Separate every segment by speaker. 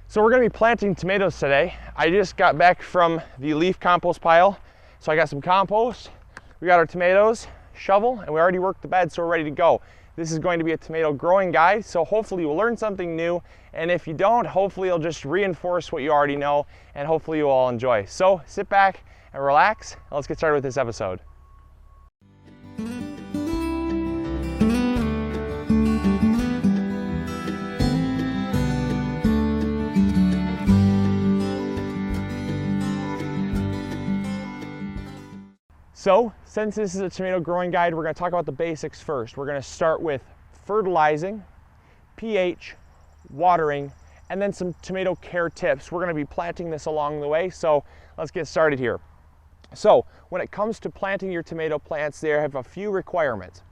Speaker 1: So we're going to be planting tomatoes today. I just got back from the leaf compost pile. So I got some compost, we got our tomatoes, shovel, and we already worked the bed, so we're ready to go. This is going to be a tomato growing guide, so hopefully you'll learn something new. And if you don't, hopefully it'll just reinforce what you already know, and hopefully you'll all enjoy. So sit back and relax, and let's get started with this episode. So, since this is a tomato growing guide, we're going to talk about the basics first. We're going to start with fertilizing, pH, watering, and then some tomato care tips. We're going to be planting this along the way, so let's get started here. So, when it comes to planting your tomato plants, they have a few requirements.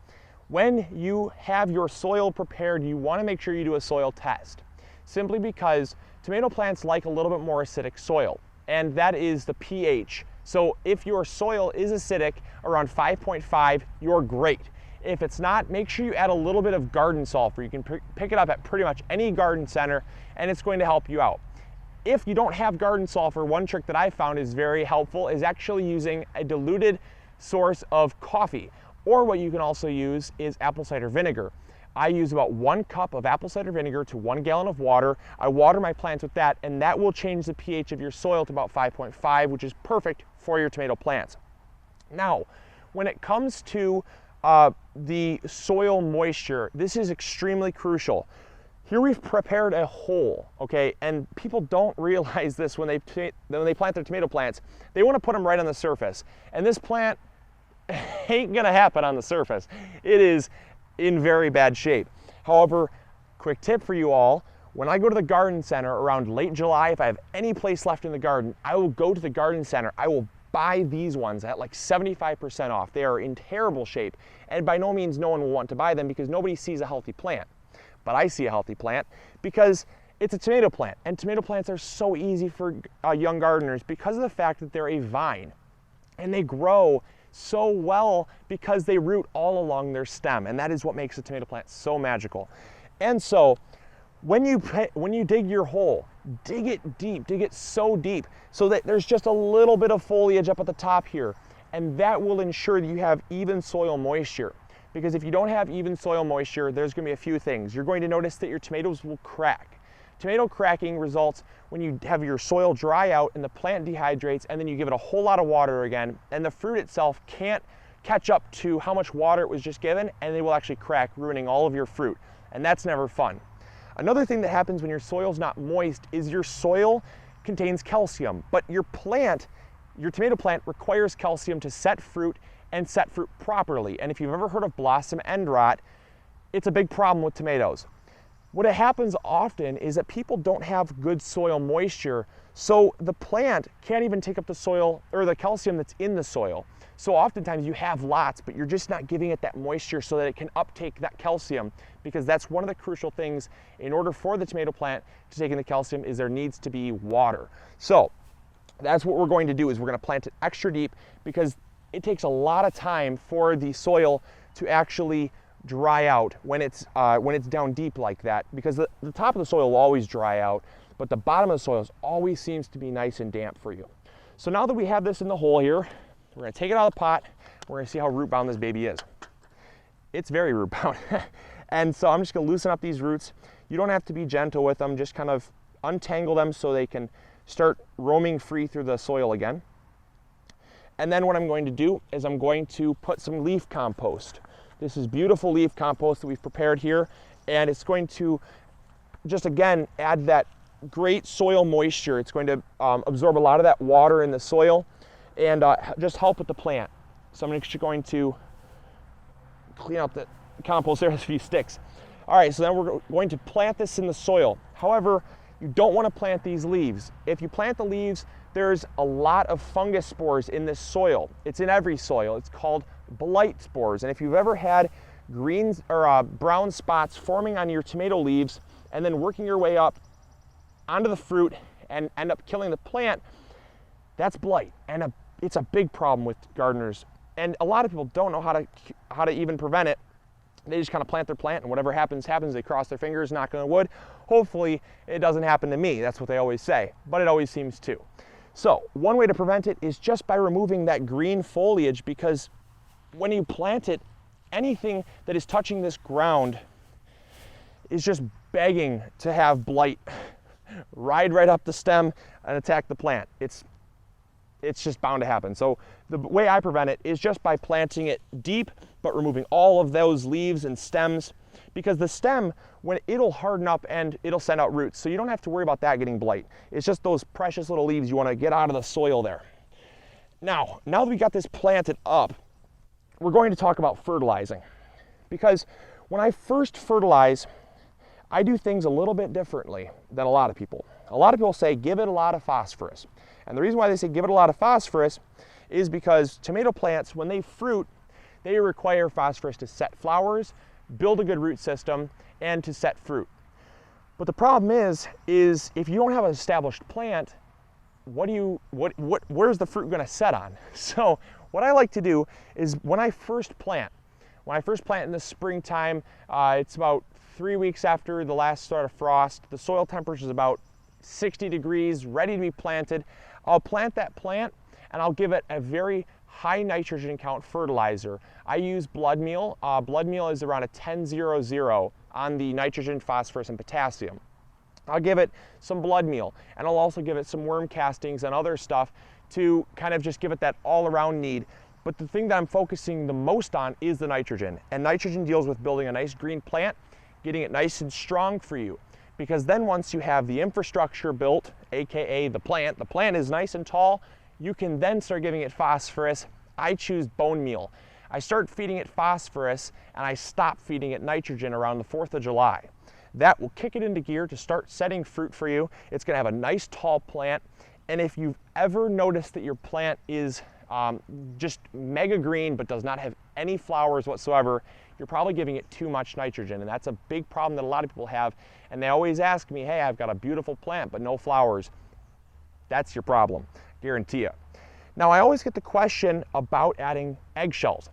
Speaker 1: When you have your soil prepared, you want to make sure you do a soil test, simply because tomato plants like a little bit more acidic soil, and that is the pH. So if your soil is acidic, around 5.5, you're great. If it's not, make sure you add a little bit of garden sulfur. You can pick it up at pretty much any garden center, and it's going to help you out. If you don't have garden sulfur, one trick that I found is very helpful is actually using a diluted source of coffee, or what you can also use is apple cider vinegar. I use about 1 cup of apple cider vinegar to 1 gallon of water. I water my plants with that, and that will change the pH of your soil to about 5.5, which is perfect for your tomato plants. Now, when it comes to the soil moisture, this is extremely crucial. Here we've prepared a hole, okay, and people don't realize this when they plant their tomato plants. They want to put them right on the surface, and this plant ain't gonna happen on the surface. It is in very bad shape. However, quick tip for you all, when I go to the garden center around late July, if I have any place left in the garden, I will go to the garden center. I will buy these ones at like 75% off. They are in terrible shape, and by no means no one will want to buy them because nobody sees a healthy plant. But I see a healthy plant because it's a tomato plant, and tomato plants are so easy for young gardeners because of the fact that they're a vine, and they grow so well because they root all along their stem, and that is what makes a tomato plant so magical. And so when you dig your hole, dig it deep, dig it so deep so that there's just a little bit of foliage up at the top here, and that will ensure that you have even soil moisture. Because if you don't have even soil moisture, there's going to be a few things. You're going to notice that your tomatoes will crack. Tomato cracking results when you have your soil dry out and the plant dehydrates, and then you give it a whole lot of water again, and the fruit itself can't catch up to how much water it was just given, and they will actually crack, ruining all of your fruit. And that's never fun. Another thing that happens when your soil's not moist is your soil contains calcium, but your tomato plant requires calcium to set fruit and set fruit properly. And if you've ever heard of blossom end rot, it's a big problem with tomatoes. What happens often is that people don't have good soil moisture, so the plant can't even take up the soil or the calcium that's in the soil. So oftentimes you have lots, but you're just not giving it that moisture so that it can uptake that calcium, because that's one of the crucial things in order for the tomato plant to take in the calcium is there needs to be water. So that's what we're going to do is we're going to plant it extra deep because it takes a lot of time for the soil to actually dry out when it's down deep like that, because the top of the soil will always dry out, but the bottom of the soil always seems to be nice and damp for you. So now that we have this in the hole here, we're going to take it out of the pot. We're going to see how root bound this baby is. It's very root bound. And so I'm just going to loosen up these roots. You don't have to be gentle with them, just kind of untangle them so they can start roaming free through the soil again. And then what I'm going to do is I'm going to put some leaf compost. This is beautiful leaf compost that we've prepared here, and it's going to just again add that great soil moisture. It's going to absorb a lot of that water in the soil and just help with the plant. So I'm actually going to clean out the compost. There's a few sticks. All right, so then we're going to plant this in the soil. However, you don't want to plant these leaves. If you plant the leaves, there's a lot of fungus spores in this soil. It's in every soil. It's called blight spores. And if you've ever had green or brown spots forming on your tomato leaves and then working your way up onto the fruit and end up killing the plant, that's blight. And it's a big problem with gardeners. And a lot of people don't know how to even prevent it. They just kind of plant their plant, and whatever happens, happens. They cross their fingers, knock on wood. Hopefully it doesn't happen to me. That's what they always say, but it always seems to. So one way to prevent it is just by removing that green foliage, because when you plant it, anything that is touching this ground is just begging to have blight ride right up the stem and attack the plant. It's just bound to happen. So the way I prevent it is just by planting it deep, but removing all of those leaves and stems, because the stem, when it'll harden up and it'll send out roots. So you don't have to worry about that getting blight. It's just those precious little leaves you want to get out of the soil there. Now that we got this planted up, we're going to talk about fertilizing, because when I first fertilize, I do things a little bit differently than a lot of people. A lot of people say give it a lot of phosphorus. And the reason why they say give it a lot of phosphorus is because tomato plants, when they fruit, they require phosphorus to set flowers, build a good root system, and to set fruit. But the problem is if you don't have an established plant, where's the fruit going to set on? So what I like to do is when I first plant in the springtime, it's about 3 weeks after the last start of frost. The soil temperature is about 60 degrees, ready to be planted. I'll plant that plant and I'll give it a very high nitrogen count fertilizer. I use blood meal. Blood meal is around a 10-0-0 on the nitrogen, phosphorus, and potassium. I'll give it some blood meal, and I'll also give it some worm castings and other stuff to kind of just give it that all-around need. But the thing that I'm focusing the most on is the nitrogen. And nitrogen deals with building a nice green plant, getting it nice and strong for you. Because then once you have the infrastructure built, AKA the plant is nice and tall, you can then start giving it phosphorus. I choose bone meal. I start feeding it phosphorus and I stop feeding it nitrogen around the 4th of July. That will kick it into gear to start setting fruit for you. It's gonna have a nice tall plant. And if you've ever noticed that your plant is just mega green but does not have any flowers whatsoever, you're probably giving it too much nitrogen, and that's a big problem that a lot of people have. And they always ask me, hey, I've got a beautiful plant but no flowers. That's your problem, guarantee you. Now I always get the question about adding eggshells.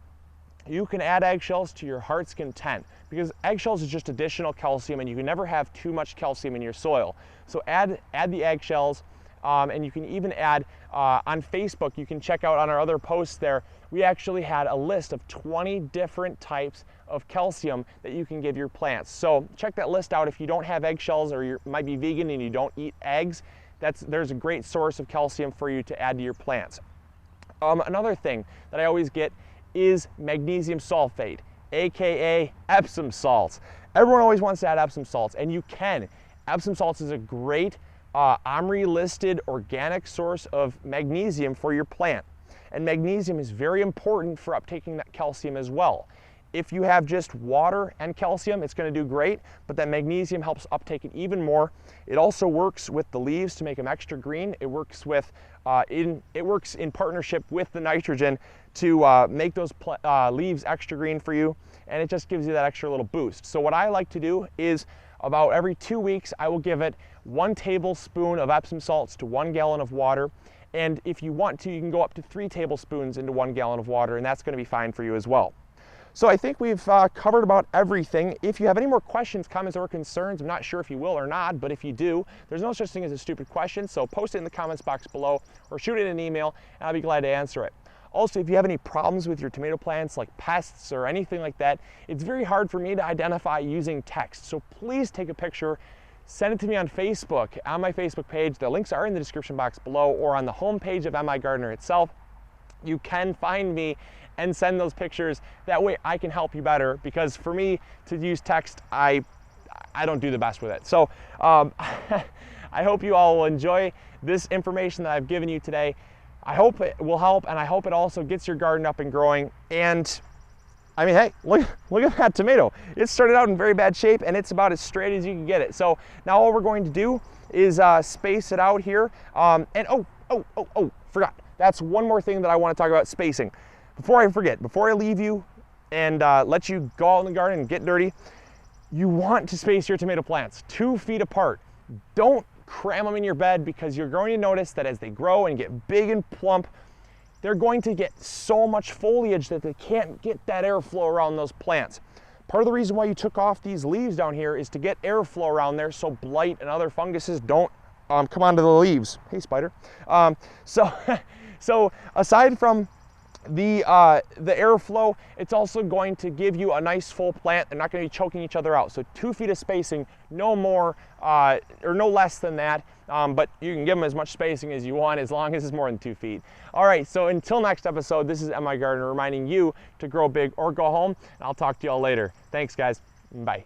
Speaker 1: You can add eggshells to your heart's content, because eggshells is just additional calcium, and you can never have too much calcium in your soil. So add the eggshells. And you can even add on Facebook, you can check out on our other posts there, we actually had a list of 20 different types of calcium that you can give your plants. So check that list out if you don't have eggshells, or you might be vegan and you don't eat eggs. There's a great source of calcium for you to add to your plants. Another thing that I always get is magnesium sulfate, AKA Epsom salts. Everyone always wants to add Epsom salts, and you can. Epsom salts is a great OMRI listed organic source of magnesium for your plant. And magnesium is very important for uptaking that calcium as well. If you have just water and calcium, it's going to do great, but that magnesium helps uptake it even more. It also works with the leaves to make them extra green. It works with it works in partnership with the nitrogen to make those leaves extra green for you, and it just gives you that extra little boost. So what I like to do is about every 2 weeks, I will give it 1 tablespoon of Epsom salts to 1 gallon of water. And if you want to, you can go up to 3 tablespoons into 1 gallon of water, and that's going to be fine for you as well. So I think we've covered about everything. If you have any more questions, comments, or concerns, I'm not sure if you will or not, but if you do, there's no such thing as a stupid question, so post it in the comments box below or shoot it in an email, and I'll be glad to answer it. Also, if you have any problems with your tomato plants, like pests or anything like that, it's very hard for me to identify using text. So please take a picture, send it to me on Facebook, on my Facebook page. The links are in the description box below, or on the home page of MIgardener itself. You can find me and send those pictures. That way I can help you better, because for me to use text, I don't do the best with it. So I hope you all will enjoy this information that I've given you today. I hope it will help, and I hope it also gets your garden up and growing. And I mean, hey, look at that tomato. It started out in very bad shape, and it's about as straight as you can get it. So now all we're going to do is space it out here. And forgot. That's one more thing that I want to talk about, spacing. Before I forget, before I leave you and let you go out in the garden and get dirty, you want to space your tomato plants 2 feet apart. Don't cram them in your bed, because you're going to notice that as they grow and get big and plump, they're going to get so much foliage that they can't get that airflow around those plants. Part of the reason why you took off these leaves down here is to get airflow around there so blight and other funguses don't come onto the leaves. Hey, spider. So aside from the airflow, it's also going to give you a nice full plant. They're not going to be choking each other out. So 2 feet of spacing, no more or no less than that. But you can give them as much spacing as you want as long as it's more than 2 feet. All right, so until next episode, this is MIgardener reminding you to grow big or go home. And I'll talk to you all later. Thanks, guys. Bye.